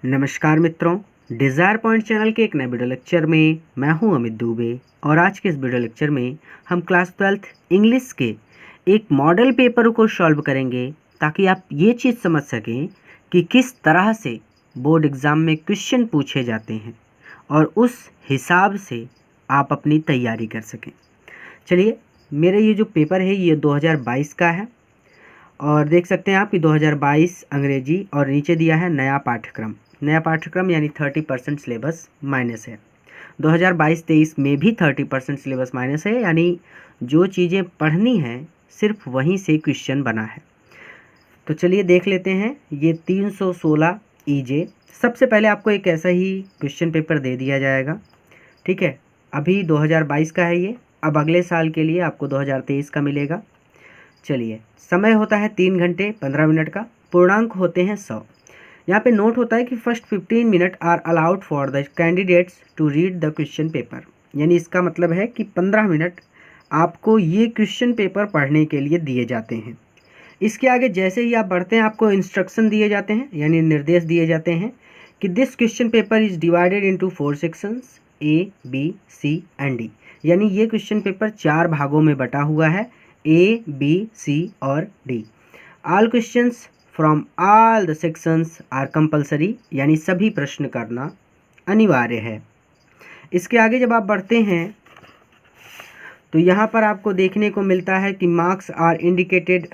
नमस्कार मित्रों, desire point channel के एक नए वीडियो लेक्चर में मैं हूं अमित दुबे। और आज के इस वीडियो लेक्चर में हम क्लास 12th इंग्लिश के एक मॉडल पेपर को सॉल्व करेंगे ताकि आप ये चीज़ समझ सकें कि किस तरह से बोर्ड एग्ज़ाम में क्वेश्चन पूछे जाते हैं और उस हिसाब से आप अपनी तैयारी कर सकें। चलिए, मेरा ये जो पेपर है ये 2022 का है और देख सकते हैं आप कि 2022 अंग्रेजी और नीचे दिया है नया पाठ्यक्रम यानी 30% सिलेबस माइनस है। 2022-23 में भी 30% सिलेबस माइनस है, यानी जो चीज़ें पढ़नी हैं सिर्फ वहीं से क्वेश्चन बना है। तो चलिए देख लेते हैं ये 316 ईजे। सबसे पहले आपको एक ऐसा ही क्वेश्चन पेपर दे दिया जाएगा, ठीक है। अभी 2022 का है ये, अब अगले साल के लिए आपको 2023 का मिलेगा। चलिए, समय होता है 3 घंटे 15 मिनट का, पूर्णांक होते हैं 100। यहाँ पे नोट होता है कि first 15 minute are allowed for the candidates to read the question paper, यानी इसका मतलब है कि 15 मिनट आपको ये क्वेश्चन पेपर पढ़ने के लिए दिए जाते हैं। इसके आगे जैसे ही आप बढ़ते हैं आपको इंस्ट्रक्शन दिए जाते हैं, यानी निर्देश दिए जाते हैं कि this question paper is divided into 4 sections A, B, C and D, यानी ये क्वेश्चन पेपर 4 भागों में बटा हुआ है, A, B, C और D। All questions from all the sections are compulsory, यानी सभी प्रश्न करना अनिवार्य है। इसके आगे जब आप बढ़ते हैं तो यहाँ पर आपको देखने को मिलता है कि marks are indicated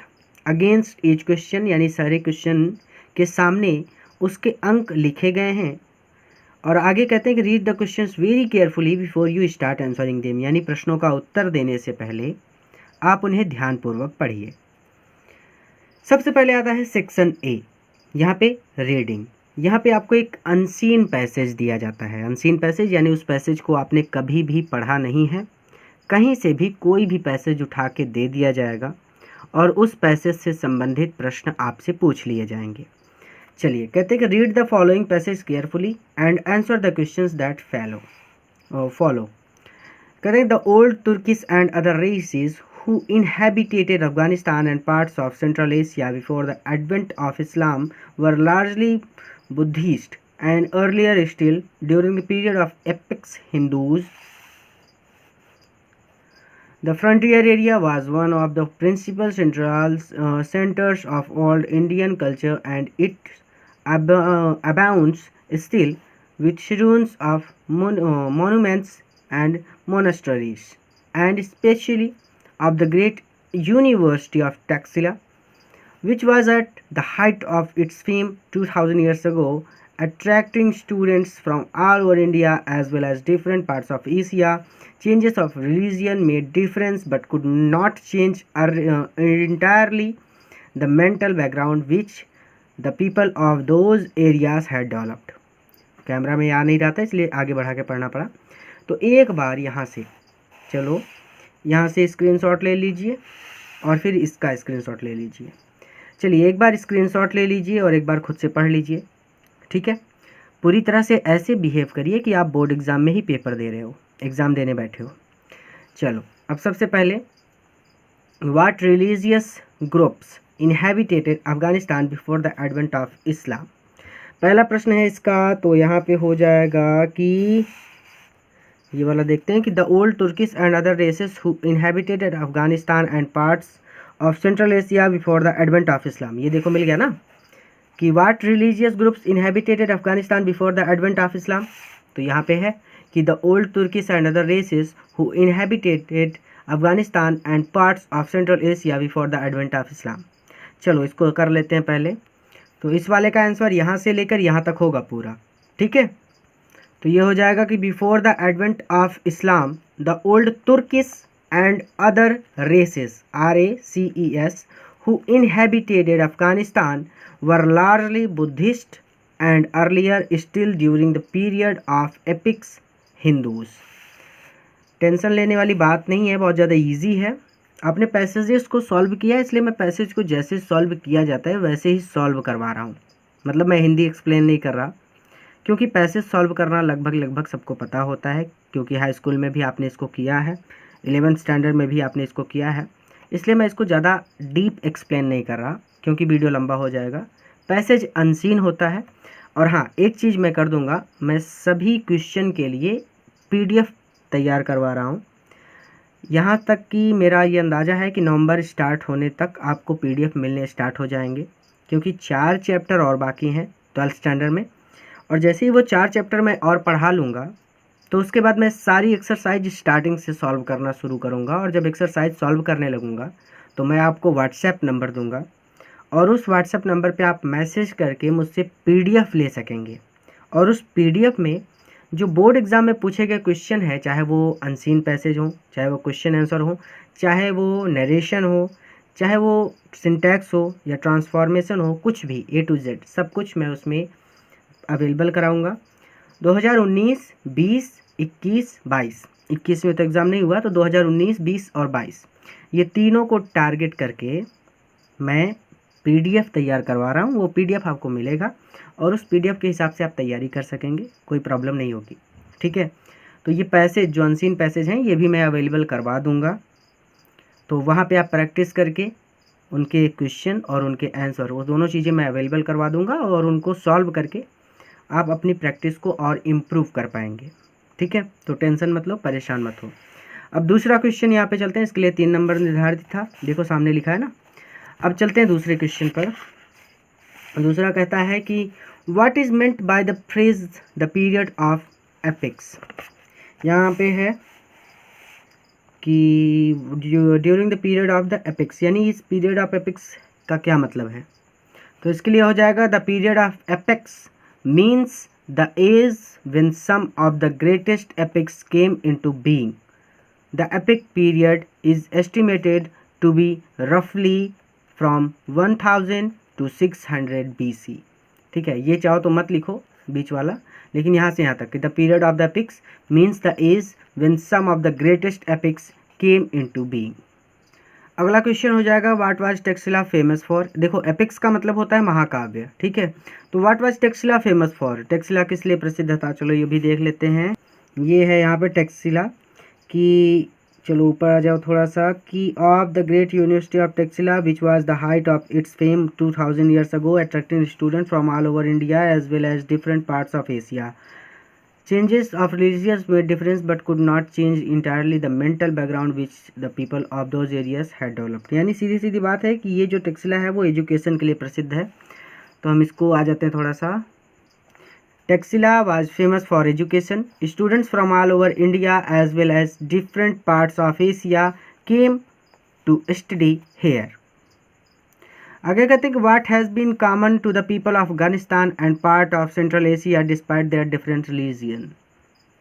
against each question, यानी सारे क्वेश्चन के सामने उसके अंक लिखे गए हैं। और आगे कहते हैं कि read the questions very carefully before you start answering them, यानी प्रश्नों का उत्तर देने से पहले आप उन्हें ध्यानपूर्वक पढ़िए। सबसे पहले आता है सेक्शन ए, यहाँ पे रीडिंग। यहाँ पे आपको एक अनसीन पैसेज दिया जाता है। अनसीन पैसेज यानी उस पैसेज को आपने कभी भी पढ़ा नहीं है, कहीं से भी कोई भी पैसेज उठा के दे दिया जाएगा और उस पैसेज से संबंधित प्रश्न आपसे पूछ लिए जाएंगे। चलिए, कहते हैं कि read the following passage carefully and answer the questions that follow. कहते हैं the old Turkish and other races who inhabited Afghanistan and parts of Central Asia before the advent of Islam were largely Buddhist, and earlier still during the period of epic Hindus. The frontier area was one of the principal centers of old Indian culture, and it abounds still with ruins of monuments and monasteries, and especially of the great University of Taxila, which was at the height of its fame 2000 years ago, attracting students from all over India as well as different parts of Asia. Changes of religion made difference but could not change entirely the mental background which the people of those areas had developed. Camera में आ नहीं रहा था इसलिए आगे बढ़ा के पढ़ना पड़ा। तो एक बार यहाँ से चलो, यहाँ से स्क्रीनशॉट ले लीजिए और फिर इसका स्क्रीनशॉट ले लीजिए। चलिए, एक बार स्क्रीनशॉट ले लीजिए और एक बार खुद से पढ़ लीजिए, ठीक है। पूरी तरह से ऐसे बिहेव करिए कि आप बोर्ड एग्ज़ाम में ही पेपर दे रहे हो, एग्ज़ाम देने बैठे हो। चलो, अब सबसे पहले what religious groups inhabitated Afghanistan before the advent of इस्लाम। पहला प्रश्न है इसका, तो यहाँ पे हो जाएगा कि ये वाला देखते हैं कि the old Turkish and other races who inhabited Afghanistan and parts of central Asia before the advent of Islam. ये देखो मिल गया ना कि what religious groups inhabitated Afghanistan before the advent of Islam. तो यहाँ पे है कि the old Turkish and other races who inhabitated Afghanistan and parts of central Asia before the advent of Islam. चलो, इसको कर लेते हैं पहले। तो इस वाले का आंसर यहाँ से लेकर यहाँ तक होगा पूरा, ठीक है। तो ये हो जाएगा कि before the advent of Islam the old Turkish and other races RACES who inhabited Afghanistan were largely Buddhist and earlier still during the period of epics Hindus. Tension लेने वाली बात नहीं है, बहुत ज़्यादा इजी है। आपने पैसेजेस को सॉल्व किया, इसलिए मैं पैसेज को जैसे सॉल्व किया जाता है वैसे ही सॉल्व करवा रहा हूँ। मतलब मैं हिंदी एक्सप्लेन नहीं कर रहा, क्योंकि पैसेज सॉल्व करना लगभग सबको पता होता है, क्योंकि हाई स्कूल में भी आपने इसको किया है, 11th स्टैंडर्ड में भी आपने इसको किया है। इसलिए मैं इसको ज़्यादा डीप एक्सप्लेन नहीं कर रहा, क्योंकि वीडियो लंबा हो जाएगा। पैसेज अनसीन होता है और हाँ, एक चीज़ मैं कर दूंगा, मैं सभी क्वेश्चन के लिए PDF तैयार करवा रहा हूँ। यहाँ तक कि मेरा ये अंदाज़ा है कि नवंबर स्टार्ट होने तक आपको PDF मिलने स्टार्ट हो जाएंगे, क्योंकि 4 चैप्टर और बाकी हैं 12th स्टैंडर्ड में। और जैसे ही वो 4 चैप्टर मैं और पढ़ा लूँगा, तो उसके बाद मैं सारी एक्सरसाइज स्टार्टिंग से सॉल्व करना शुरू करूँगा। और जब एक्सरसाइज सॉल्व करने लगूँगा तो मैं आपको व्हाट्सएप नंबर दूँगा, और उस व्हाट्सएप नंबर पे आप मैसेज करके मुझसे PDF ले सकेंगे। और उस PDF में जो बोर्ड एग्ज़ाम में पूछे गए क्वेश्चन है, चाहे वो अनसीन पैसेज हो, चाहे वो क्वेश्चन आंसर हो, चाहे वो नरेशन हो, चाहे वो सिंटैक्स हो या ट्रांसफॉर्मेशन हो, कुछ भी A to Z सब कुछ मैं उसमें अवेलेबल कराऊंगा। 2019, 20, 21, 22, 21 में तो एग्ज़ाम नहीं हुआ, तो 2019, 20 और 22 ये तीनों को टारगेट करके मैं PDF तैयार करवा रहा हूँ। वो PDF आपको मिलेगा और उस PDF के हिसाब से आप तैयारी कर सकेंगे, कोई प्रॉब्लम नहीं होगी। ठीक है, तो ये पैसेज जो अनसीन पैसेज हैं ये भी मैं अवेलेबल करवा दूँगा, तो वहाँ पे आप प्रैक्टिस करके उनके क्वेश्चन और उनके आंसर, वो दोनों चीज़ें मैं अवेलेबल करवा दूँगा, और उनको सॉल्व करके आप अपनी प्रैक्टिस को और इम्प्रूव कर पाएंगे। ठीक है, तो टेंशन मत लो, परेशान मत हो। अब दूसरा क्वेश्चन यहाँ पे चलते हैं, इसके लिए 3 नंबर निर्धारित था, देखो सामने लिखा है ना। अब चलते हैं दूसरे क्वेश्चन पर। दूसरा कहता है कि what is meant by the phrase the period of epics. यहाँ पे है कि during the period of the epics, यानी इस पीरियड ऑफ एपिक्स का क्या मतलब है। तो इसके लिए हो जाएगा the period of epics means the age when some of the greatest epics came into being. The epic period is estimated to be roughly from 1000 to 600 BC. ठीक है, ये चाहो तो मत लिखो बीच वाला, लेकिन यहाँ से यहाँ तक कि the period of the epics means the age when some of the greatest epics came into being. अगला क्वेश्चन हो जाएगा what was Taxila famous for. देखो एपिक्स का मतलब होता है महाकाव्य, ठीक है, तो what was Taxila famous for, Taxila किस लिए प्रसिद्ध था, चलो ये भी देख लेते हैं। ये है यहाँ पे टेक्सिला की, चलो ऊपर आ जाओ थोड़ा सा, की of the great university of Taxila which was the height of its fame 2000 years ago, attracting student from all over India as well as different parts of Asia. Changes of religions made difference but could not change entirely the mental background which the people of those areas had developed. यानी सीधी सीधी बात है कि ये जो टेक्सिला है वो education के लिए प्रसिद्ध है। तो हम इसको आ जाते हैं थोड़ा सा। Taxila was famous for education. Students from all over India as well as different parts of Asia came to study here. आगे कहते हैं कि what has been common to the people of Afghanistan and part of central Asia despite their different religion.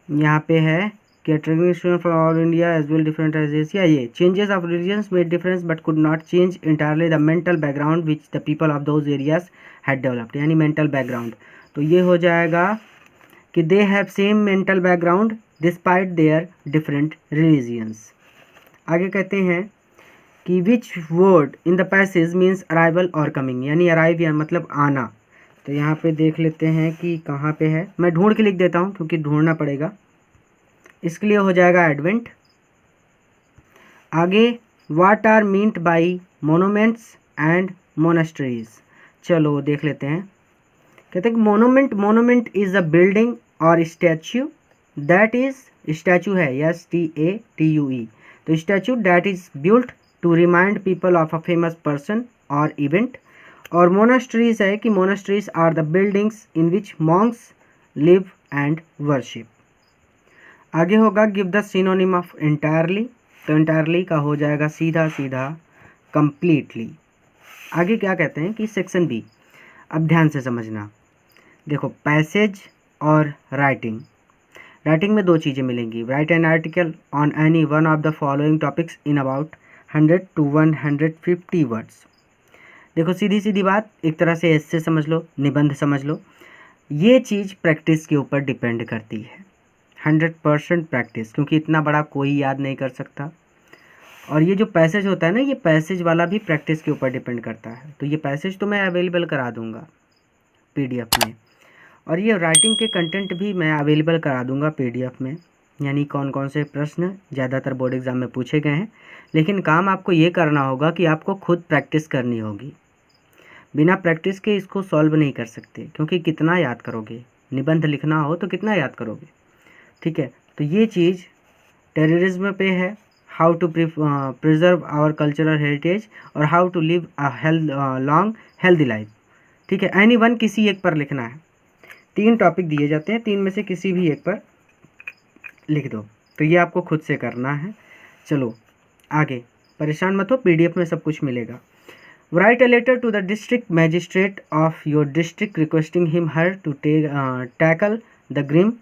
यहाँ पे है कि attracting from all India as well different as Asia, ये changes of religions made difference but could not change entirely the mental background which the people of those areas had developed, यानी mental background. तो ये हो जाएगा कि they have same mental background despite their different religions. आगे कहते हैं कि which word in the passage means arrival और कमिंग, यानी अराइव या मतलब आना। तो यहाँ पे देख लेते हैं कि कहाँ पे है, मैं ढूंढ के लिख देता हूँ क्योंकि ढूंढना पड़ेगा। इसके लिए हो जाएगा एडवेंट। आगे what are meant by monuments and monasteries, चलो देख लेते हैं। कहते हैं कि मोनूमेंट इज अ बिल्डिंग और स्टैच्यू दैट इज, स्टैच्यू है STATUE, तो statue that is built to remind people of a famous person और इवेंट। और मोनास्ट्रीज है कि monasteries are the buildings in which monks live and worship. आगे होगा give the synonym of entirely, तो entirely का हो जाएगा सीधा सीधा कंप्लीटली। आगे क्या कहते हैं कि सेक्शन बी, अब ध्यान से समझना। देखो पैसेज और राइटिंग, राइटिंग में दो चीज़ें मिलेंगी, right an article on any one of the following topics in about 100 to 150 words. देखो सीधी सीधी बात, एक तरह से ऐसे समझ लो, निबंध समझ लो। ये चीज़ प्रैक्टिस के ऊपर डिपेंड करती है, 100% प्रैक्टिस, क्योंकि इतना बड़ा कोई याद नहीं कर सकता। और ये जो पैसेज होता है ना, ये पैसेज वाला भी प्रैक्टिस के ऊपर डिपेंड करता है। तो ये पैसेज तो मैं अवेलेबल करा दूंगा PDF में, और ये राइटिंग के कंटेंट भी मैं अवेलेबल करा दूंगा PDF में, यानी कौन कौन से प्रश्न ज़्यादातर बोर्ड एग्ज़ाम में पूछे गए हैं। लेकिन काम आपको ये करना होगा कि आपको खुद प्रैक्टिस करनी होगी। बिना प्रैक्टिस के इसको सॉल्व नहीं कर सकते, क्योंकि कितना याद करोगे, निबंध लिखना हो तो कितना याद करोगे। ठीक है, तो ये चीज़ टेररिज्म पे है, how to preserve our cultural heritage और how to live a long healthy life. ठीक है, एनी वन किसी एक पर लिखना है। 3 टॉपिक दिए जाते हैं, 3 में से किसी भी एक पर लिख दो। तो ये आपको खुद से करना है। चलो आगे, परेशान मत हो, PDF में सब कुछ मिलेगा। Write a letter to the district magistrate of your district requesting him her to tackle the grim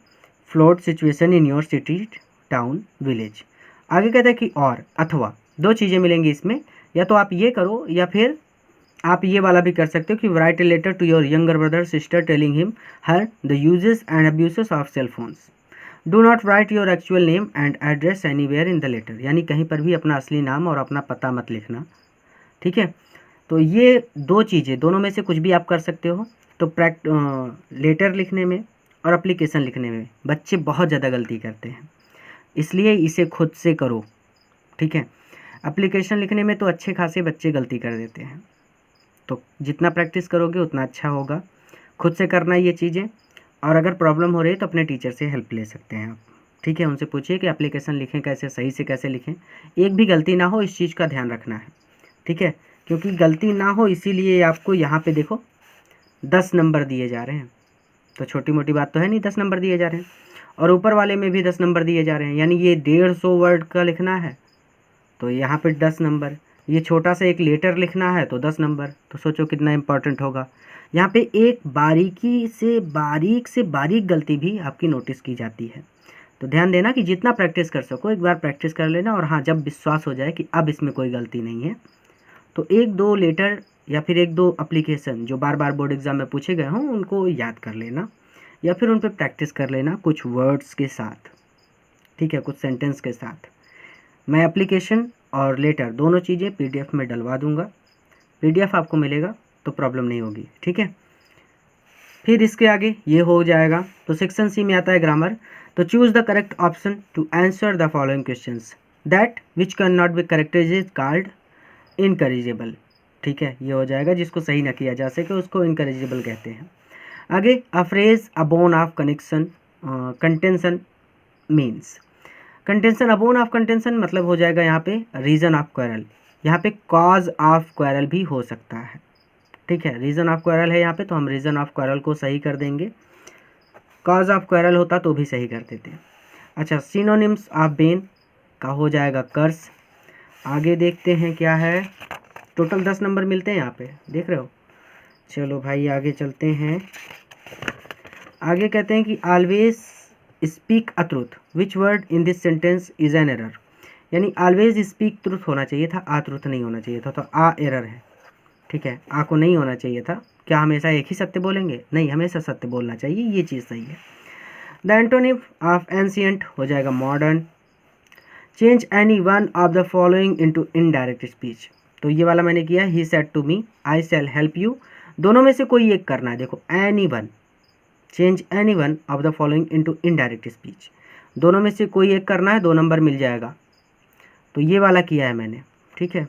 flood situation in your city town village. आगे कहता है कि और अथवा 2 चीज़ें मिलेंगी इसमें, या तो आप ये करो या फिर आप ये वाला भी कर सकते हो कि write a letter to your younger brother sister telling him her the uses and abuses of cell phones. Do not write your actual name and address anywhere in the letter, यानी कहीं पर भी अपना असली नाम और अपना पता मत लिखना। ठीक है, तो ये 2 चीज़ें, दोनों में से कुछ भी आप कर सकते हो। तो लेटर लिखने में और एप्लीकेशन लिखने में बच्चे बहुत ज़्यादा गलती करते हैं, इसलिए इसे खुद से करो। ठीक है, एप्लीकेशन लिखने में तो अच्छे खासे बच्चे गलती कर देते हैं, तो जितना प्रैक्टिस करोगे उतना अच्छा होगा। खुद से करना ये चीज़ें, और अगर प्रॉब्लम हो रही है तो अपने टीचर से हेल्प ले सकते हैं आप। ठीक है, उनसे पूछिए कि एप्लीकेशन लिखें कैसे, सही से कैसे लिखें, एक भी गलती ना हो, इस चीज़ का ध्यान रखना है। ठीक है, क्योंकि गलती ना हो इसीलिए आपको यहाँ पे देखो 10 नंबर दिए जा रहे हैं, तो छोटी मोटी बात तो है नहीं, 10 नंबर दिए जा रहे हैं। और ऊपर वाले में भी 10 नंबर दिए जा रहे हैं, यानी ये 150 वर्ड का लिखना है तो यहाँ पे 10 नंबर, ये छोटा सा एक लेटर लिखना है तो 10 नंबर। तो सोचो कितना इंपॉर्टेंट होगा। यहाँ पे एक बारीक से बारीक गलती भी आपकी नोटिस की जाती है। तो ध्यान देना कि जितना प्रैक्टिस कर सको एक बार प्रैक्टिस कर लेना, और हाँ, जब विश्वास हो जाए कि अब इसमें कोई गलती नहीं है तो 1-2 लेटर या फिर 1-2 एप्लीकेशन जो बार बार बोर्ड एग्ज़ाम में पूछे गए हों उनको याद कर लेना, या फिर उन पर प्रैक्टिस कर लेना कुछ वर्ड्स के साथ। ठीक है, कुछ सेंटेंस के साथ। मैं एप्लीकेशन और लेटर दोनों चीज़ें PDF में डलवा दूंगा, PDF आपको मिलेगा तो प्रॉब्लम नहीं होगी। ठीक है, फिर इसके आगे ये हो जाएगा। तो सेक्शन C में आता है ग्रामर। तो choose the correct option to answer the following questions, that which can not be corrected is called incorrigible. ठीक है, ये हो जाएगा, जिसको सही ना किया जा सके उसको इनकरेजिबल कहते हैं। आगे, a phrase a bone of connection contention means. Contention, a bone of contention मतलब हो जाएगा यहाँ पे रीज़न ऑफ क्वेरल, यहाँ पे कॉज ऑफ क्वेरल भी हो सकता है। ठीक है, रीज़न ऑफ क्वेरल है यहाँ पे, तो हम रीज़न ऑफ क्वेरल को सही कर देंगे, कॉज ऑफ क्वेरल होता तो भी सही कर देते। अच्छा, सिनोनिम्स ऑफ बेन का हो जाएगा कर्स। आगे देखते हैं क्या है, टोटल 10 नंबर मिलते हैं यहाँ पे, देख रहे हो। चलो भाई आगे चलते हैं। आगे कहते हैं कि always speak a truth, which word in this sentence is an error. यानी ऑलवेज स्पीक ट्रूथ होना चाहिए था, आ ट्रूथ नहीं होना चाहिए था, तो आ एरर है। ठीक है, आ को नहीं होना चाहिए था। क्या हमेशा एक ही सत्य बोलेंगे? नहीं, हमेशा सत्य बोलना चाहिए, ये चीज़ सही है। द एंटोनिम ऑफ एंशिएंट हो जाएगा modern. Change any one of the following into indirect speech, तो ये वाला मैंने किया, he said to me, I shall help you, दोनों में से कोई एक करना है। देखो, any one, change any one of the following into indirect speech, दोनों में से कोई एक करना है, 2 नंबर मिल जाएगा। तो ये वाला किया है मैंने। ठीक है,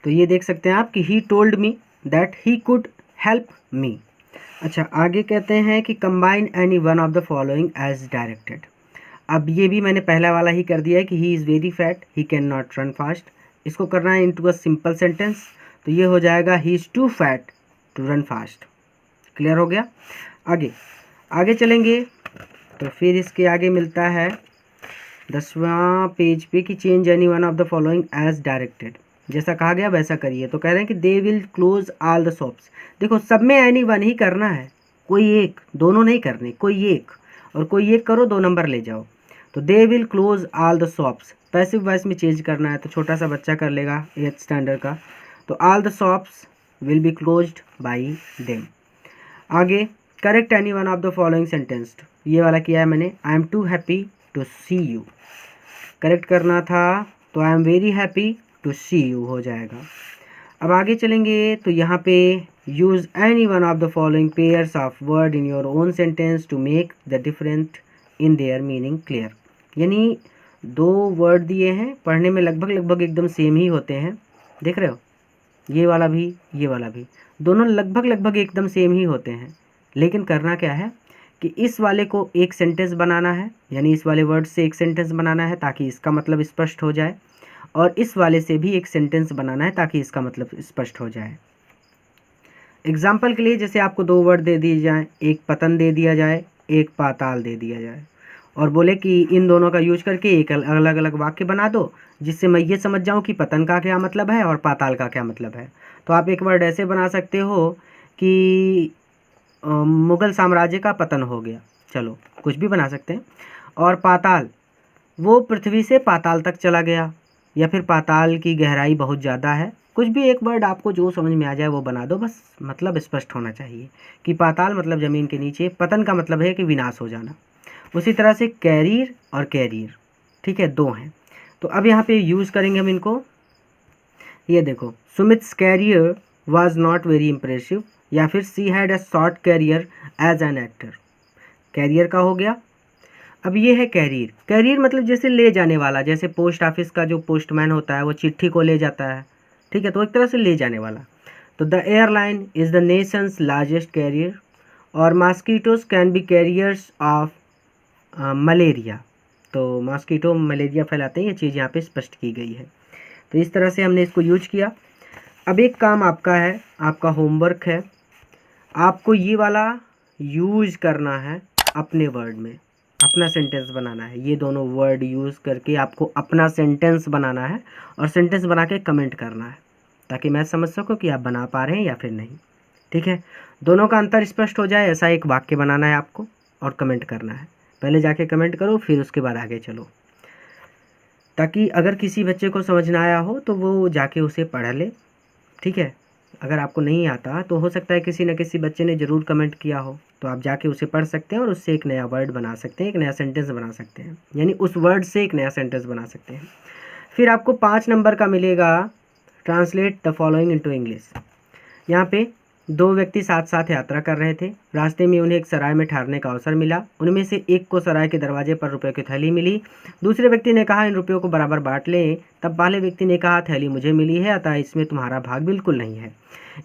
तो ये देख सकते हैं आप कि he told me that he could help me. अच्छा, आगे कहते हैं कि combine any one of the following as directed. अब ये भी मैंने पहला वाला ही कर दिया है कि he is very fat, he can not run fast. इसको करना है इनटू अ सिंपल सेंटेंस, तो ये हो जाएगा he is too fat to run fast. Clear हो गया। आगे चलेंगे तो फिर इसके आगे मिलता है 10वां पेज पे कि change any one of the following as directed, जैसा कहा गया वैसा करिए। तो कह रहे हैं कि they will close all the shops. देखो, सब में एनी वन ही करना है, कोई एक, दोनों नहीं करने, कोई एक, और कोई एक करो 2 नंबर ले जाओ। तो they will close all the shops, passive voice में चेंज करना है, तो छोटा सा बच्चा कर लेगा 8th स्टैंडर्ड का। तो all the shops will be closed by them. आगे, correct any one of the following sentence, ये वाला किया है मैंने, I am too happy to see you. Correct करना था तो I am very happy to see you हो जाएगा। अब आगे चलेंगे तो यहाँ पे use any one of the following pairs of word in your own sentence to make the different in there meaning clear. यानी 2 वर्ड दिए हैं, पढ़ने में लगभग एकदम सेम ही होते हैं, देख रहे हो, ये वाला भी ये वाला भी, दोनों लगभग लगभग एकदम सेम ही होते हैं, लेकिन करना क्या है कि इस वाले को एक सेंटेंस बनाना है, यानी इस वाले वर्ड से एक सेंटेंस बनाना है ताकि इसका मतलब स्पष्ट हो जाए, और इस वाले से भी एक सेंटेंस बनाना है ताकि इसका मतलब स्पष्ट हो जाए। एग्जाम्पल के लिए जैसे आपको दो वर्ड दे दिए जाएं, एक पतन दे दिया जाए, एक पाताल दे दिया जाए, और बोले कि इन दोनों का यूज करके एक अलग अलग वाक्य बना दो जिससे मैं ये समझ जाऊं कि पतन का क्या मतलब है और पाताल का क्या मतलब है। तो आप एक वर्ड ऐसे बना सकते हो कि मुगल साम्राज्य का पतन हो गया, चलो कुछ भी बना सकते हैं। और पाताल, वो पृथ्वी से पाताल तक चला गया, या फिर पाताल की गहराई बहुत ज़्यादा है। कुछ भी एक वर्ड आपको जो समझ में आ जाए वो बना दो, बस मतलब स्पष्ट होना चाहिए कि पाताल मतलब ज़मीन के नीचे, पतन का मतलब है कि विनाश हो जाना। उसी तरह से कैरियर और कैरियर, ठीक है, दो हैं। तो अब यहाँ पे यूज़ करेंगे हम इनको। ये देखो, Sumit's career was not very impressive, या फिर she had a short career as an actor. Career का हो गया। अब ये है कैरियर। कैरियर मतलब जैसे ले जाने वाला, जैसे पोस्ट ऑफिस का जो पोस्टमैन होता है वो चिट्ठी को ले जाता है, ठीक है, तो एक तरह से ले जाने वाला। तो the airline is the nation's largest carrier, और mosquitoes can be carriers of malaria. तो मॉस्किटो मलेरिया फैलाते हैं, ये चीज़ यहाँ पे स्पष्ट की गई है। तो इस तरह से हमने इसको यूज किया। अब एक काम आपका है, आपका होमवर्क है, आपको ये वाला यूज करना है अपने वर्ड में, अपना सेंटेंस बनाना है। ये दोनों वर्ड यूज़ करके आपको अपना सेंटेंस बनाना है, और सेंटेंस बना के कमेंट करना है ताकि मैं समझ सकूं कि आप बना पा रहे हैं या फिर नहीं, ठीक है। दोनों का अंतर स्पष्ट हो जाए ऐसा एक वाक्य बनाना है आपको और कमेंट करना है। पहले जाके कमेंट करो, फिर उसके बाद आगे चलो, ताकि अगर किसी बच्चे को समझ ना आया हो तो वो जाके उसे पढ़ ले, ठीक है। अगर आपको नहीं आता तो हो सकता है किसी न किसी बच्चे ने ज़रूर कमेंट किया हो, तो आप जाके उसे पढ़ सकते हैं और उससे एक नया वर्ड बना सकते हैं, एक नया सेंटेंस बना सकते हैं, यानी उस वर्ड से एक नया सेंटेंस बना सकते हैं। फिर आपको 5 नंबर का मिलेगा translate the following into English. यहाँ पे दो व्यक्ति साथ साथ यात्रा कर रहे थे। रास्ते में उन्हें एक सराय में ठहरने का अवसर मिला। उनमें से एक को सराय के दरवाजे पर रुपयों की थैली मिली। दूसरे व्यक्ति ने कहा, इन रुपयों को बराबर बांट लें। तब पहले व्यक्ति ने कहा, थैली मुझे मिली है, अतः इसमें तुम्हारा भाग बिल्कुल नहीं है।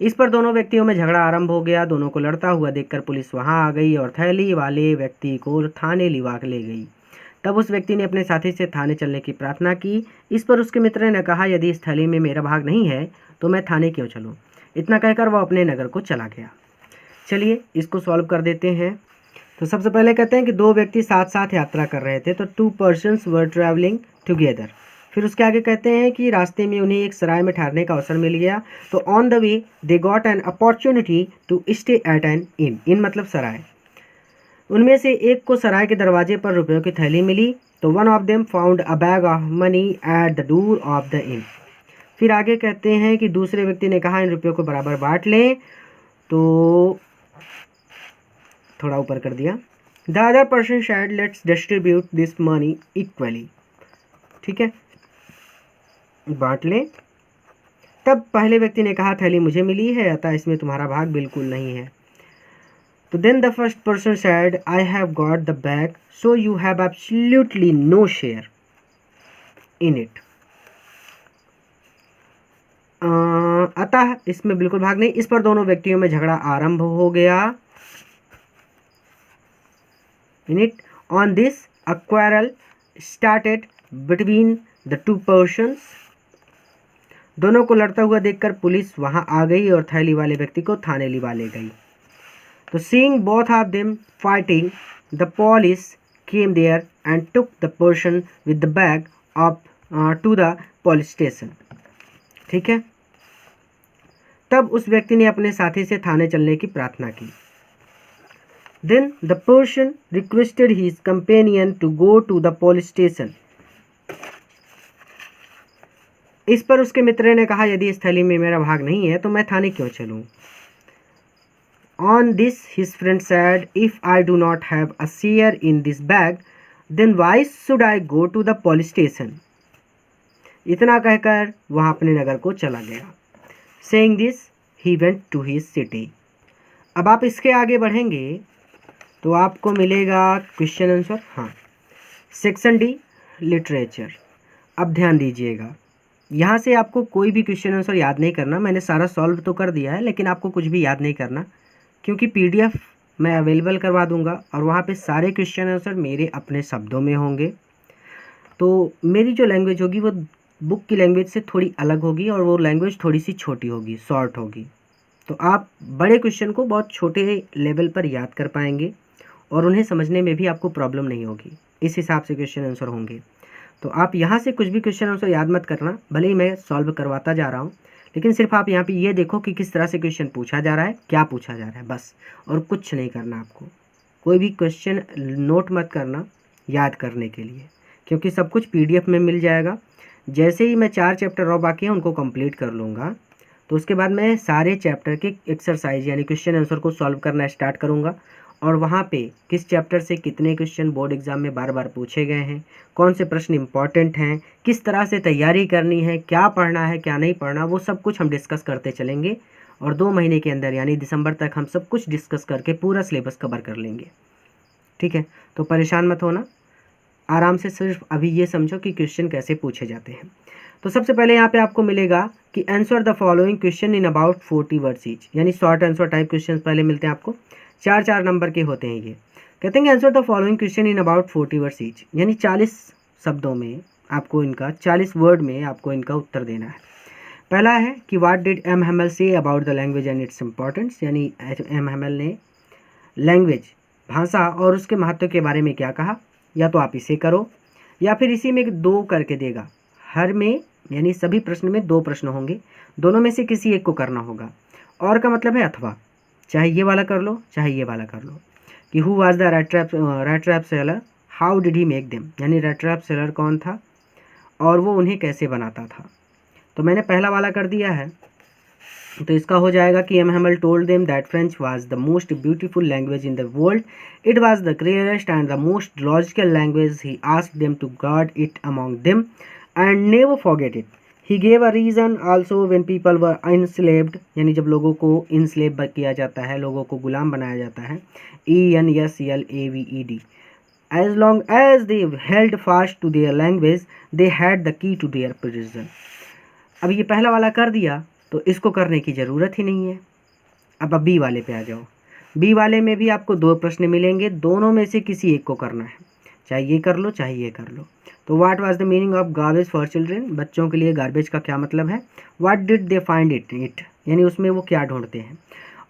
इस पर दोनों व्यक्तियों में झगड़ा आरंभ हो गया। दोनों को लड़ता हुआ देखकर पुलिस वहां आ गई और थैली वाले व्यक्ति को थाने लिवा ले गई। तब उस व्यक्ति ने अपने साथी से थाने चलने की प्रार्थना की। इस पर उसके मित्र ने कहा, यदि इस थैली में मेरा भाग नहीं है तो मैं थाने क्यों चलूं? इतना कहकर वह अपने नगर को चला गया। चलिए इसको सॉल्व कर देते हैं। तो सबसे पहले कहते हैं कि दो व्यक्ति साथ साथ यात्रा कर रहे थे, तो 2 persons वर ट्रैवलिंग टुगेदर। फिर उसके आगे कहते हैं कि रास्ते में उन्हें एक सराय में ठहरने का अवसर मिल गया। तो on the way they got an opportunity to stay at an inn. Inn मतलब सराय। उनमें से एक को सराय के दरवाजे पर रुपयों की थैली मिली। तो one of them found a bag of money at the door of the in. फिर आगे कहते हैं कि दूसरे व्यक्ति ने कहा, इन रुपयों को बराबर बांट लें। तो थोड़ा ऊपर कर दिया। The other person said, let's distribute this money equally. ठीक है, बांट लें। तब पहले व्यक्ति ने कहा, थैली मुझे मिली है, अतः इसमें तुम्हारा भाग बिल्कुल नहीं है। तो then the first person said, I have got the bag, so you have absolutely no share in it. अतः इसमें बिल्कुल भाग नहीं। इस पर दोनों व्यक्तियों में झगड़ा आरंभ हो गया। In it, on this a quarrel started between the 2 persons। दोनों को लड़ता हुआ देखकर पुलिस वहां आ गई और थैली वाले व्यक्ति को थाने लिवा ले गई। तो seeing both of them fighting, the police came there and took the person with the bag up to the police station. ठीक है, तब उस व्यक्ति ने अपने साथी से थाने चलने की प्रार्थना की। Then the person requested his companion to go to the police station। इस पर उसके मित्र ने कहा, यदि इस थैली में मेरा भाग नहीं है तो मैं थाने क्यों चलूं? On this his friend said, if I do not have a share in this bag, then why should I go to the police station? इतना कहकर वह अपने नगर को चला गया। Saying this, he went to his city। अब आप इसके आगे बढ़ेंगे तो आपको मिलेगा क्वेश्चन आंसर। हाँ, सेक्शन डी लिटरेचर। अब ध्यान दीजिएगा, यहाँ से आपको कोई भी क्वेश्चन आंसर याद नहीं करना, मैंने सारा सॉल्व तो कर दिया है, लेकिन आपको कुछ भी याद नहीं करना, क्योंकि PDF मैं अवेलेबल करवा दूंगा और वहाँ पे सारे क्वेश्चन आंसर मेरे अपने शब्दों में होंगे। तो मेरी जो लैंग्वेज होगी वो बुक की लैंग्वेज से थोड़ी अलग होगी और वो लैंग्वेज थोड़ी सी छोटी होगी, शॉर्ट होगी। तो आप बड़े क्वेश्चन को बहुत छोटे लेवल पर याद कर पाएंगे और उन्हें समझने में भी आपको प्रॉब्लम नहीं होगी। इस हिसाब से क्वेश्चन आंसर होंगे। तो आप यहाँ से कुछ भी क्वेश्चन आंसर याद मत करना, भले ही मैं सॉल्व करवाता जा रहा हूँ, लेकिन सिर्फ आप यहाँ पे ये देखो कि किस तरह से क्वेश्चन पूछा जा रहा है, क्या पूछा जा रहा है, बस। और कुछ नहीं करना आपको, कोई भी क्वेश्चन नोट मत करना याद करने के लिए, क्योंकि सब कुछ PDF में मिल जाएगा। जैसे ही मैं 4 चैप्टर और बाकी हैं उनको कंप्लीट कर लूँगा, तो उसके बाद मैं सारे चैप्टर के एक्सरसाइज यानी क्वेश्चन आंसर को सॉल्व करना स्टार्ट करूँगा। और वहाँ पे किस चैप्टर से कितने क्वेश्चन बोर्ड एग्जाम में बार बार पूछे गए हैं, कौन से प्रश्न इंपॉर्टेंट हैं, किस तरह से तैयारी करनी है, क्या पढ़ना है क्या नहीं पढ़ना, वो सब कुछ हम डिस्कस करते चलेंगे। और 2 महीने के अंदर यानी दिसंबर तक हम सब कुछ डिस्कस करके पूरा सिलेबस कवर कर लेंगे। ठीक है, तो परेशान मत होना, आराम से सिर्फ अभी ये समझो कि क्वेश्चन कैसे पूछे जाते हैं। तो सबसे पहले यहाँ पे आपको मिलेगा कि answer the following question in about 40 words each, यानी शॉर्ट आंसर टाइप क्वेश्चन पहले मिलते हैं आपको। 4 नंबर के होते हैं ये। कहते हैं answer the following question in about 40 words each, यानी 40 शब्दों में आपको इनका 40 वर्ड में आपको इनका उत्तर देना है। पहला है कि what did M Hamel say about the language and its importance, यानी एम हैमल ने लैंग्वेज भाषा और उसके महत्व के बारे में क्या कहा। या तो आप इसे करो या फिर इसी में 2 करके देगा, हर में यानी सभी प्रश्न में 2 प्रश्न होंगे, दोनों में से किसी एक को करना होगा। और का मतलब है अथवा, चाहे ये वाला कर लो चाहे ये वाला कर लो। कि who was the rat trap seller, how did he make them, यानी रैट ट्रैप सेलर कौन था और वो उन्हें कैसे बनाता था। तो मैंने पहला वाला कर दिया है, तो इसका हो जाएगा कि M Hamel told them that French was the most beautiful language in the world, it was the clearest and the most logical language, he asked them to guard it among them and never forget it. He gave a reason also when people were enslaved, यानी जब लोगों को enslave किया जाता है, लोगों को गुलाम बनाया जाता है, ENSLAVED, as long as they held fast to their language they had the key to their prison। अब ये पहला वाला कर दिया तो इसको करने की ज़रूरत ही नहीं है। अब बी वाले पे आ जाओ। बी वाले में भी आपको 2 प्रश्न मिलेंगे, दोनों में से किसी एक को करना है, चाहे ये कर लो चाहे ये कर लो। तो what was the meaning of garbage for children, बच्चों के लिए गार्बेज का क्या मतलब है। What did they find it, यानी उसमें वो क्या ढूंढते हैं।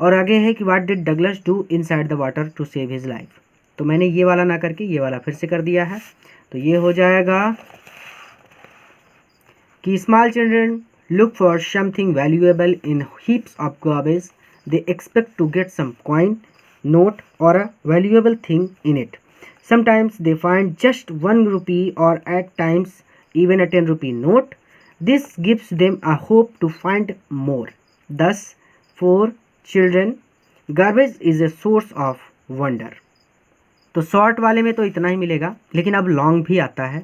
और आगे है कि what did Douglas do inside the water to save his life. तो मैंने ये वाला ना करके ये वाला फिर से कर दिया है। तो ये हो जाएगा कि small children look for something valuable in heaps of garbage, they expect to get some coin, note or a valuable thing in it. Sometimes they find just 1 rupee or at times even a 10 rupee note. This gives them a hope to find more. Thus for children garbage is a source of wonder। तो short वाले में तो इतना ही मिलेगा, लेकिन अब long भी आता है,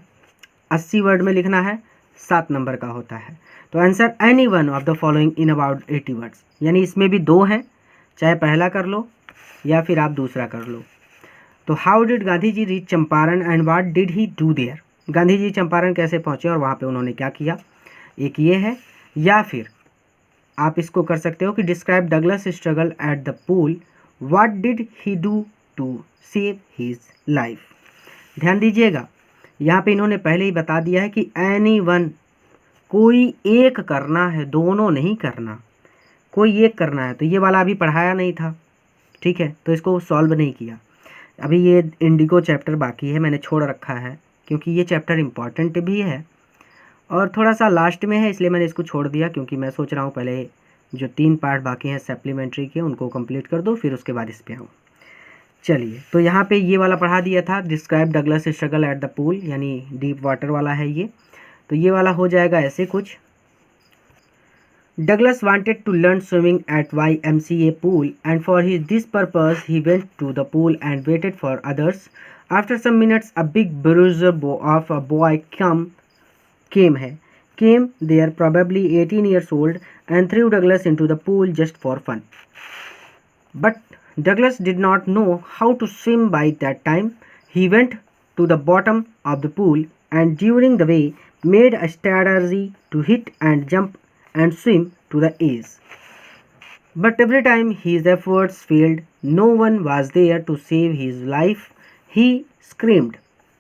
80 वर्ड में लिखना है, 7 नंबर का होता है। तो answer any one of the following in about 80 words, यानी इसमें भी 2 हैं, चाहे पहला कर लो या फिर आप दूसरा कर लो। तो how did Gandhi ji reach Champaran and what did he do there, Gandhi ji Champaran कैसे पहुंचे और वहाँ पे उन्होंने क्या किया, एक ये है। या फिर आप इसको कर सकते हो कि describe Douglas struggle at the pool, what did he do to save his life. ध्यान दीजिएगा, यहाँ पे इन्होंने पहले ही बता दिया है कि एनी वन, कोई एक करना है, दोनों नहीं करना, कोई एक करना है। तो ये वाला अभी पढ़ाया नहीं था, ठीक है, तो इसको सॉल्व नहीं किया। अभी ये इंडिगो चैप्टर बाकी है, मैंने छोड़ रखा है क्योंकि ये चैप्टर इम्पॉर्टेंट भी है और थोड़ा सा लास्ट में है, इसलिए मैंने इसको छोड़ दिया, क्योंकि मैं सोच रहा हूँ पहले जो 3 पार्ट बाकी हैं सप्लीमेंट्री के उनको कंप्लीट कर दो, फिर उसके बाद इस पे आऊँ। चलिए, तो यहाँ पे ये वाला पढ़ा दिया था, describe Douglas struggle at the pool, यानी डीप वाटर वाला है ये। तो ये वाला हो जाएगा ऐसे कुछ, Douglas wanted to learn swimming at YMCA pool and for this purpose he went to the pool and waited for others. After some minutes a big bruiser of a boy came there, probably 18 years old, and threw Douglas into the pool just for fun. But Douglas did not know how to swim by that time. He went to the bottom of the pool and during the way made a strategy to hit and jump and swim to the edge. But every time his efforts failed, no one was there to save his life. He screamed,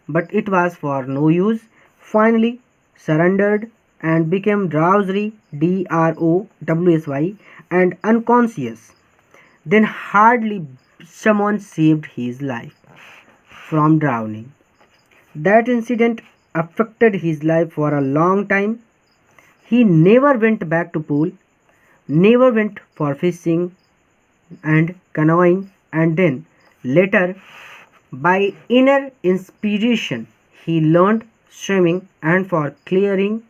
but it was for no use. Finally, surrendered and became drowsy, drowsy, and unconscious. Then hardly someone saved his life from drowning. That incident affected his life for a long time. He never went back to pool, never went for fishing and canoeing, and then later, by inner inspiration, he learned swimming, and for clearing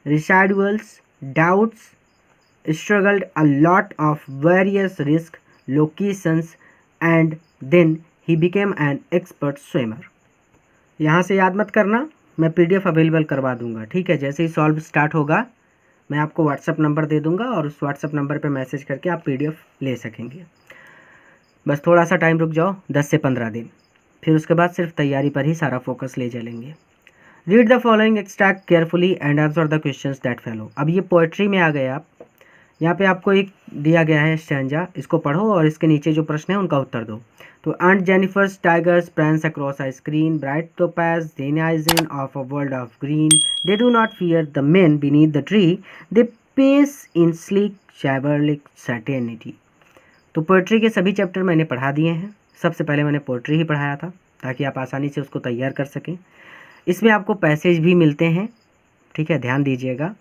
residuals, doubts, struggled a lot of various risk locations, and then he became an expert swimmer. यहाँ से याद मत करना, मैं PDF available करवा दूंगा, ठीक है। जैसे ही सॉल्व स्टार्ट होगा मैं आपको व्हाट्सअप नंबर दे दूंगा और उस व्हाट्सअप नंबर पे मैसेज करके आप PDF ले सकेंगे। बस थोड़ा सा टाइम रुक जाओ, 10 से 15 दिन, फिर उसके बाद सिर्फ तैयारी पर ही सारा फोकस ले चलेंगे। Read the following extract carefully and answer the questions that follow. अब ये पोएट्री में आ गए आप। यहाँ पे आपको एक दिया गया है स्टैंजा, इसको पढ़ो और इसके नीचे जो प्रश्न है उनका उत्तर दो। तो aunt Jennifer's tigers prance across a screen, bright topaz denizen of a world of green, they do not fear the men beneath the tree, they pace in sleek chivalric certainty। तो पोइट्री के सभी chapter मैंने पढ़ा दिए हैं। सबसे पहले मैंने पोइट्री ही पढ़ाया था ताकि आप आसानी से उसको तैयार कर सकें। इसमें आपको पैसेज भी मिलते हैं, ठीक है। ध्यान दीजिएगा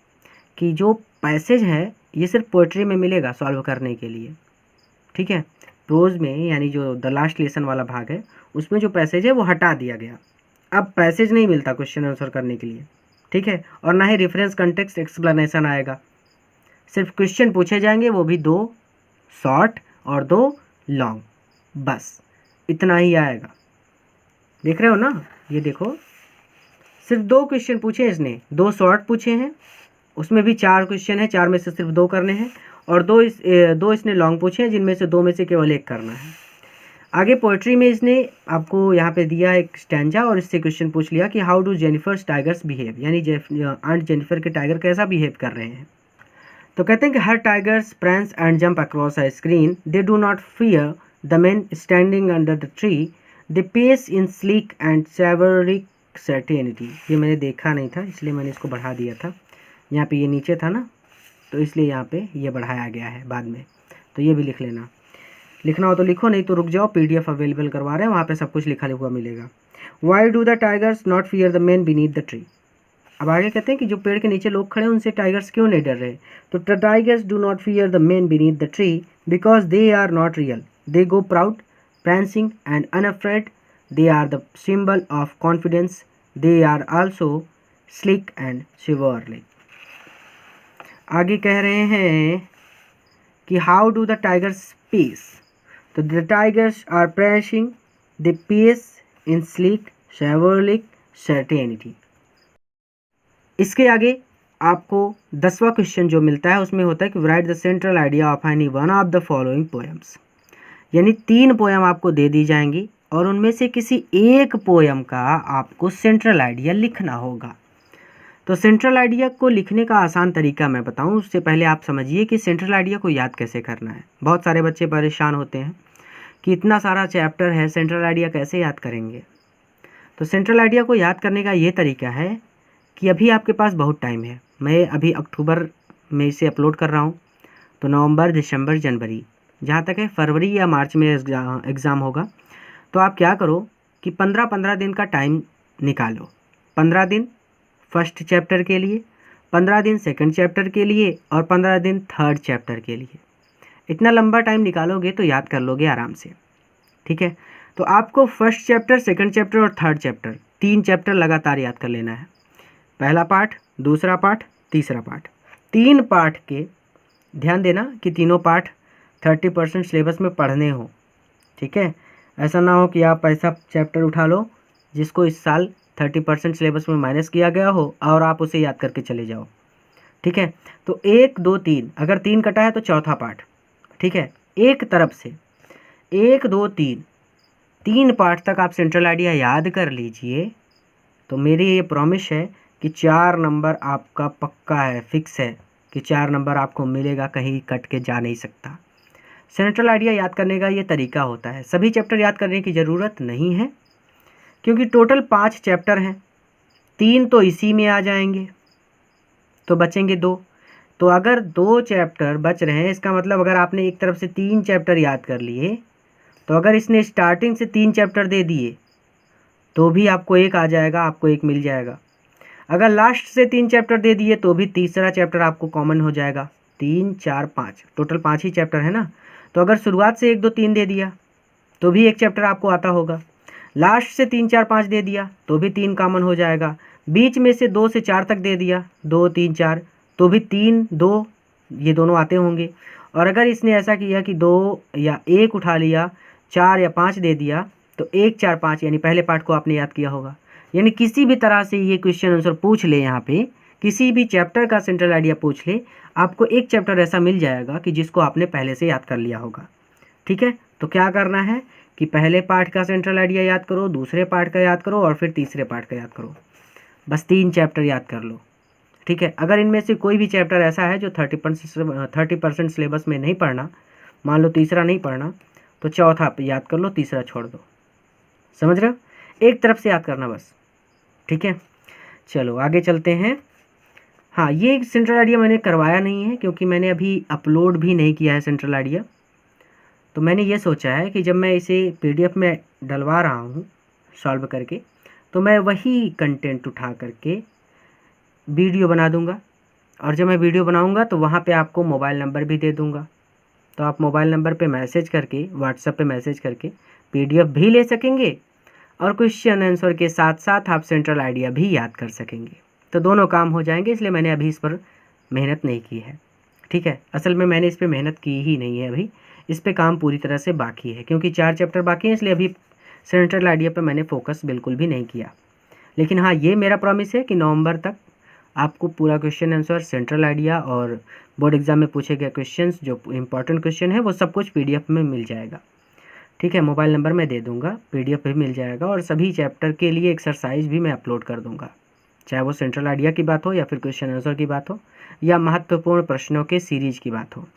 कि जो पैसेज है ये सिर्फ पोइट्री में मिलेगा सॉल्व करने के लिए, ठीक है। प्रोज में यानी जो द लास्ट लेसन वाला भाग है उसमें जो पैसेज है वो हटा दिया गया। अब पैसेज नहीं मिलता क्वेश्चन आंसर करने के लिए, ठीक है। और ना ही रेफरेंस कंटेक्स्ट एक्सप्लेनेशन आएगा, सिर्फ क्वेश्चन पूछे जाएंगे, वो भी 2 शॉर्ट और 2 लॉन्ग, बस इतना ही आएगा। देख रहे हो ना, ये देखो सिर्फ 2 क्वेश्चन पूछे इसने, 2 शॉर्ट पूछे हैं, उसमें भी 4 क्वेश्चन है, 4 में से सिर्फ 2 करने हैं, और 2 इसने लॉन्ग पूछे हैं जिनमें से 2 में से केवल 1 करना है। आगे पोइट्री में इसने आपको यहाँ पे दिया एक स्टैंजा और इससे क्वेश्चन पूछ लिया कि how do Jennifer's tigers behave, यानी आंट जेनिफर के टाइगर कैसा बिहेव कर रहे हैं। तो कहते हैं कि हर tigers prance and jump across a screen, they do not fear the man standing under the tree, they pace in sleek and chivalric certainty। ये मैंने देखा नहीं था इसलिए मैंने इसको बढ़ा दिया था, यहाँ पे ये नीचे था ना तो इसलिए यहाँ पे ये बढ़ाया गया है बाद में, तो ये भी लिख लेना। लिखना हो तो लिखो, नहीं तो रुक जाओ, PDF अवेलेबल करवा रहे हैं, वहाँ पे सब कुछ लिखा हुआ मिलेगा। Why do the tigers not fear the man beneath the tree. अब आगे कहते हैं कि जो पेड़ के नीचे लोग खड़े हैं उनसे टाइगर्स क्यों नहीं डर रहे। तो the tigers do not fear the man beneath the tree because they are not real, they go proud prancing and unafraid, they are the symbol of confidence, they are also slick and chivalric। आगे कह रहे हैं कि how do the tigers pace. तो the tigers are pressing, they pace in sleek chivalric certainty। इसके आगे आपको 10वां question जो मिलता है उसमें होता है कि right the central idea of any one of the following poems. यानी 3 पोएम आपको दे दी जाएंगी और उनमें से किसी एक पोएम का आपको सेंट्रल आइडिया लिखना होगा। तो सेंट्रल आइडिया को लिखने का आसान तरीका मैं बताऊं उससे पहले आप समझिए कि सेंट्रल आइडिया को याद कैसे करना है। बहुत सारे बच्चे परेशान होते हैं कि इतना सारा चैप्टर है, सेंट्रल आइडिया कैसे याद करेंगे। तो सेंट्रल आइडिया को याद करने का ये तरीका है कि अभी आपके पास बहुत टाइम है। मैं अभी अक्टूबर में इसे अपलोड कर रहा हूँ, तो नवंबर, दिसंबर, जनवरी, जहाँ तक है फरवरी या मार्च में एग्ज़ाम होगा। तो आप क्या करो कि 15-15 दिन का टाइम निकालो। 15 दिन फर्स्ट चैप्टर के लिए, 15 दिन सेकंड चैप्टर के लिए और 15 दिन थर्ड चैप्टर के लिए। इतना लंबा टाइम निकालोगे तो याद कर लोगे आराम से, ठीक है। तो आपको फर्स्ट चैप्टर, सेकंड चैप्टर और थर्ड चैप्टर 3 चैप्टर लगातार याद कर लेना है। पहला पार्ट, दूसरा पार्ट, तीसरा पार्ट, 3 पार्ट के ध्यान देना कि तीनों पार्ट 30% सिलेबस में पढ़ने हो, ठीक है। ऐसा ना हो कि आप ऐसा चैप्टर उठा लो जिसको इस साल 30% सिलेबस में माइनस किया गया हो और आप उसे याद करके चले जाओ, ठीक है। तो 1, 2, 3, अगर 3 कटा है तो चौथा पार्ट, ठीक है। एक तरफ से 1, 2, 3 पार्ट तक आप सेंट्रल आइडिया याद कर लीजिए। तो मेरी ये प्रॉमिस है कि 4 नंबर आपका पक्का है, फिक्स है कि 4 नंबर आपको मिलेगा, कहीं कट के जा नहीं सकता। सेंट्रल आइडिया याद करने का ये तरीका होता है। सभी चैप्टर याद करने की ज़रूरत नहीं है क्योंकि टोटल 5 चैप्टर हैं, 3 तो इसी में आ जाएंगे, तो बचेंगे 2। तो अगर 2 चैप्टर बच रहे हैं, इसका मतलब अगर आपने एक तरफ से 3 चैप्टर याद कर लिए, तो अगर इसने स्टार्टिंग से 3 चैप्टर दे दिए तो भी आपको 1 आ जाएगा, आपको 1 मिल जाएगा। अगर लास्ट से 3 चैप्टर दे दिए तो भी तीसरा चैप्टर आपको कॉमन हो जाएगा। 3 4 5 टोटल 5 ही चैप्टर है ना। तो अगर शुरुआत से 1 2 3 दे दिया तो भी 1 चैप्टर आपको आता होगा। लास्ट से 3 4 5 दे दिया तो भी 3 कॉमन हो जाएगा। बीच में से 2 से 4 तक दे दिया, 2 3 4, तो भी 3 2 ये दोनों आते होंगे। और अगर इसने ऐसा किया कि 2 या 1 उठा लिया, 4 या 5 दे दिया, तो 1 4 5 यानी पहले पार्ट को आपने याद किया होगा। यानी किसी भी तरह से ये क्वेश्चन आंसर पूछ ले, यहाँ पे किसी भी चैप्टर का सेंट्रल आइडिया पूछ ले, आपको 1 चैप्टर ऐसा मिल जाएगा कि जिसको आपने पहले से याद कर लिया होगा। ठीक है, तो क्या करना है कि पहले पार्ट का सेंट्रल आइडिया याद करो, दूसरे पार्ट का याद करो और फिर तीसरे पार्ट का याद करो। बस 3 चैप्टर याद कर लो। ठीक है, अगर इनमें से कोई भी चैप्टर ऐसा है जो 30% सिलेबस में नहीं पढ़ना, मान लो तीसरा नहीं पढ़ना, तो चौथा याद कर लो, तीसरा छोड़ दो। समझ रहे हो? एक तरफ से याद करना बस। ठीक है, चलो आगे चलते हैं। हाँ, ये सेंट्रल आइडिया मैंने करवाया नहीं है क्योंकि मैंने अभी अपलोड भी नहीं किया है सेंट्रल आइडिया। तो मैंने ये सोचा है कि जब मैं इसे PDF में डलवा रहा हूँ सॉल्व करके, तो मैं वही कंटेंट उठा करके वीडियो बना दूंगा, और जब मैं वीडियो बनाऊंगा तो वहाँ पे आपको मोबाइल नंबर भी दे दूंगा। तो आप मोबाइल नंबर पे मैसेज करके, व्हाट्सएप पे मैसेज करके PDF भी ले सकेंगे और क्वेश्चन आंसर के साथ साथ आप सेंट्रल आइडिया भी याद कर सकेंगे। तो दोनों काम हो जाएंगे, इसलिए मैंने अभी इस पर मेहनत नहीं की है। ठीक है, असल में मैंने इस पर मेहनत की ही नहीं है, अभी इस पर काम पूरी तरह से बाकी है क्योंकि 4 चैप्टर बाकी हैं, इसलिए अभी सेंट्रल आइडिया पर मैंने फोकस बिल्कुल भी नहीं किया। लेकिन हाँ, ये मेरा प्रॉमिस है कि नवंबर तक आपको पूरा क्वेश्चन आंसर, सेंट्रल आइडिया और बोर्ड एग्जाम में पूछे गए क्वेश्चंस जो इंपॉर्टेंट क्वेश्चन है वो सब कुछ PDF में मिल जाएगा। ठीक है, मोबाइल नंबर मैं दे दूंगा, PDF भी मिल जाएगा और सभी चैप्टर के लिए एक्सरसाइज भी मैं अपलोड कर दूंगा, चाहे वो सेंट्रल आइडिया की बात हो या फिर क्वेश्चन आंसर की बात हो या महत्वपूर्ण प्रश्नों के सीरीज की बात हो।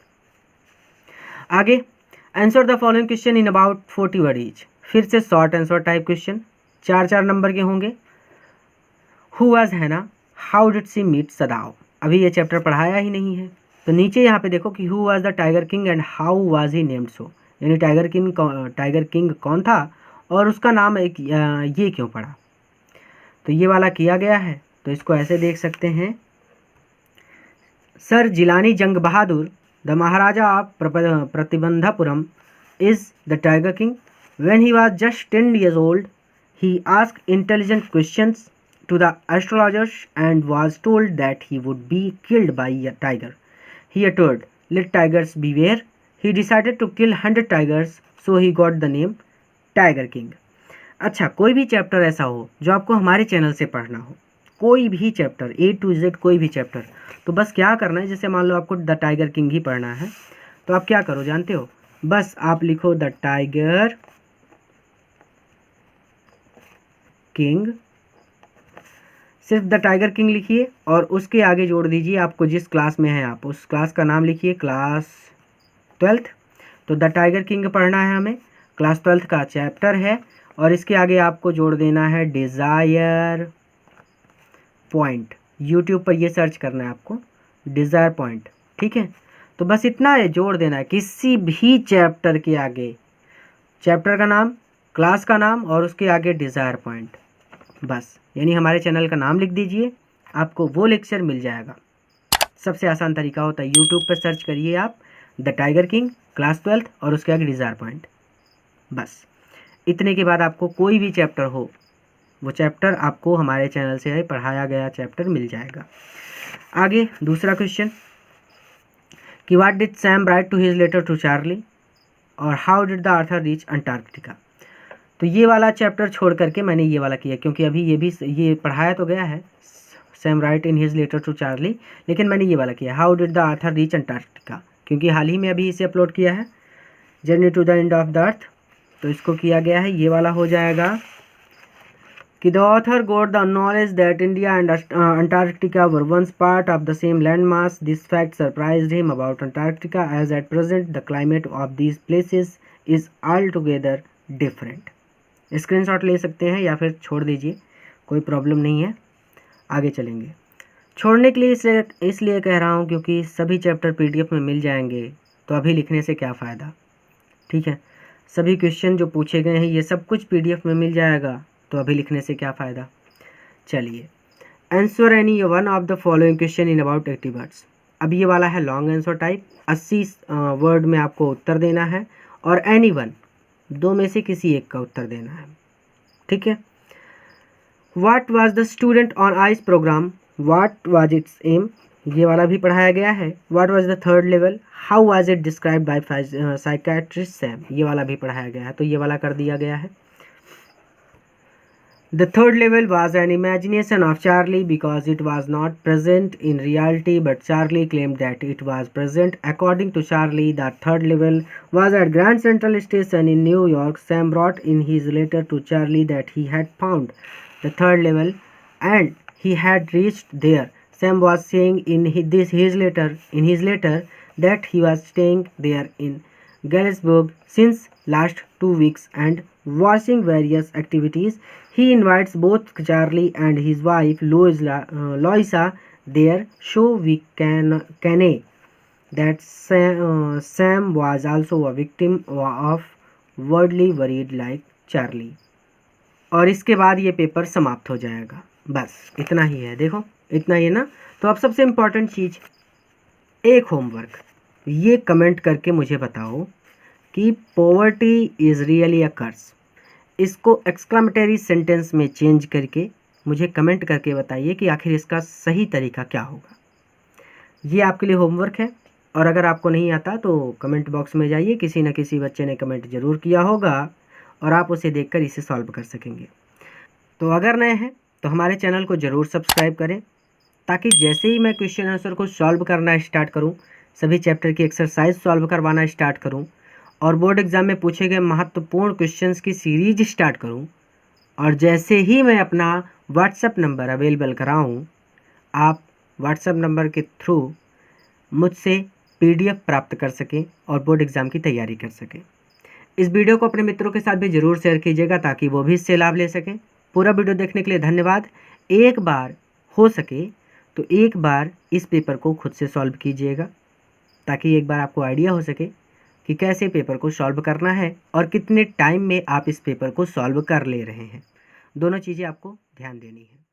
आगे, answer the following question in about 40 word each. फिर से short answer type question, 4 number के होंगे। Who was Hana, how did she meet Sadao. अभी ये चैप्टर पढ़ाया ही नहीं है, तो नीचे यहाँ पे देखो कि who was the tiger king and how was he named so, यानी टाइगर किंग कौन था और उसका नाम एक ये क्यों पड़ा। तो ये वाला किया गया है, तो इसको ऐसे देख सकते हैं। Sir Jilani Jung Bahadur the Maharaja of Pratibandhapuram is the tiger king. When he was just 10 years old, he asked intelligent questions to the astrologers and was told that he would be killed by a tiger. He uttered, "Let tigers beware." He decided to kill 100 tigers, so he got the name Tiger King. अच्छा, कोई भी chapter ऐसा हो जो आपको हमारे channel से पढ़ना हो, कोई भी चैप्टर A to Z कोई भी चैप्टर, तो बस क्या करना है, जैसे मान लो आपको द टाइगर किंग ही पढ़ना है, तो आप क्या करो जानते हो, बस आप लिखो द टाइगर किंग, सिर्फ द टाइगर किंग लिखिए और उसके आगे जोड़ दीजिए आपको जिस क्लास में है आप उस क्लास का नाम लिखिए, क्लास 12th। तो द टाइगर किंग पढ़ना है हमें, क्लास 12th का चैप्टर है, और इसके आगे आपको जोड़ देना है डिज़ायर पॉइंट। यूट्यूब पर ये सर्च करना है आपको, डिज़ायर पॉइंट। ठीक है, तो बस इतना है जोड़ देना है किसी भी चैप्टर के आगे, चैप्टर का नाम, क्लास का नाम और उसके आगे डिज़ायर पॉइंट, बस। यानी हमारे चैनल का नाम लिख दीजिए, आपको वो लेक्चर मिल जाएगा। सबसे आसान तरीका होता है, यूट्यूब पर सर्च करिए आप the tiger king class 12th और उसके आगे डिज़ायर पॉइंट, बस। इतने के बाद आपको कोई भी चैप्टर हो, वो चैप्टर आपको हमारे चैनल से पढ़ाया गया चैप्टर मिल जाएगा। आगे दूसरा क्वेश्चन कि what did Sam write to his letter to Charlie और how did the author reach Antarctica. तो ये वाला चैप्टर छोड़ करके मैंने ये वाला किया क्योंकि अभी ये पढ़ाया तो गया है Sam write in his letter to Charlie, लेकिन मैंने ये वाला किया how did the author reach Antarctica क्योंकि हाल ही में अभी इसे अपलोड किया है, journey to the end of the earth, तो इसको किया गया है। ये वाला हो जाएगा कि the author got the knowledge that India and Antarctica were once part of the same landmass. This fact surprised him about Antarctica, as at present the climate of these places is altogether different. Screenshot ले सकते हैं या फिर छोड़ दीजिए, कोई problem नहीं है, आगे चलेंगे। छोड़ने के लिए इसलिए कह रहा हूँ क्योंकि सभी चैप्टर पीडीएफ में मिल जाएंगे, तो अभी लिखने से क्या फ़ायदा। ठीक है, सभी क्वेश्चन जो पूछे गए हैं ये सब कुछ पीडीएफ में मिल जाएगा, तो अभी लिखने से क्या फ़ायदा। चलिए, answer any one of the following question in about 80 words. अब ये वाला है लॉन्ग आंसर टाइप, 80 वर्ड में आपको उत्तर देना है, और एनी वन, दो में से किसी एक का उत्तर देना है। ठीक है। What was the student on ice programme, what was its aim, ये वाला भी पढ़ाया गया है। What was the third level, how was it described by psychiatrist Sam, ये वाला भी पढ़ाया गया है, तो ये वाला कर दिया गया है। The third level was an imagination of Charlie because it was not present in reality, but Charlie claimed that it was present. According to Charlie, the third level was at Grand Central Station in New York. Sam wrote in his letter to Charlie that he had found the third level and he had reached there. Sam was saying in his letter that he was staying there in Galesburg since last 2 weeks and watching various activities. He invites both Charlie and his wife Loisa there, so we can that Sam was also a victim of worldly worried like Charlie. और इसके बाद ये paper समाप्त हो जाएगा। बस इतना ही है, देखो इतना ही है ना। तो अब सबसे इम्पोर्टेंट चीज़, एक होमवर्क, ये कमेंट करके मुझे बताओ कि पॉवर्टी इज़ रियली अ कर्स। इसको एक्सक्लामेटरी सेंटेंस में चेंज करके मुझे कमेंट करके बताइए कि आखिर इसका सही तरीका क्या होगा। ये आपके लिए होमवर्क है, और अगर आपको नहीं आता तो कमेंट बॉक्स में जाइए, किसी न किसी बच्चे ने कमेंट ज़रूर किया होगा और आप उसे देखकर इसे सॉल्व कर सकेंगे। तो अगर नए हैं तो हमारे चैनल को ज़रूर सब्सक्राइब करें, ताकि जैसे ही मैं क्वेश्चन आंसर को सॉल्व करना स्टार्ट करूँ, सभी चैप्टर की एक्सरसाइज सॉल्व करवाना स्टार्ट करूँ, और बोर्ड एग्ज़ाम में पूछे गए महत्वपूर्ण क्वेश्चंस की सीरीज स्टार्ट करूं, और जैसे ही मैं अपना व्हाट्सएप नंबर अवेलेबल कराऊं, आप व्हाट्सएप नंबर के थ्रू मुझसे पीडीएफ प्राप्त कर सकें और बोर्ड एग्ज़ाम की तैयारी कर सकें। इस वीडियो को अपने मित्रों के साथ भी ज़रूर शेयर कीजिएगा, ताकि वो भी इससे लाभ ले सकें। पूरा वीडियो देखने के लिए धन्यवाद। एक बार हो सके तो एक बार इस पेपर को खुद से सॉल्व कीजिएगा, ताकि एक बार आपको आइडिया हो सके कि कैसे पेपर को सॉल्व करना है और कितने टाइम में आप इस पेपर को सॉल्व कर ले रहे हैं। दोनों चीज़ें आपको ध्यान देनी है।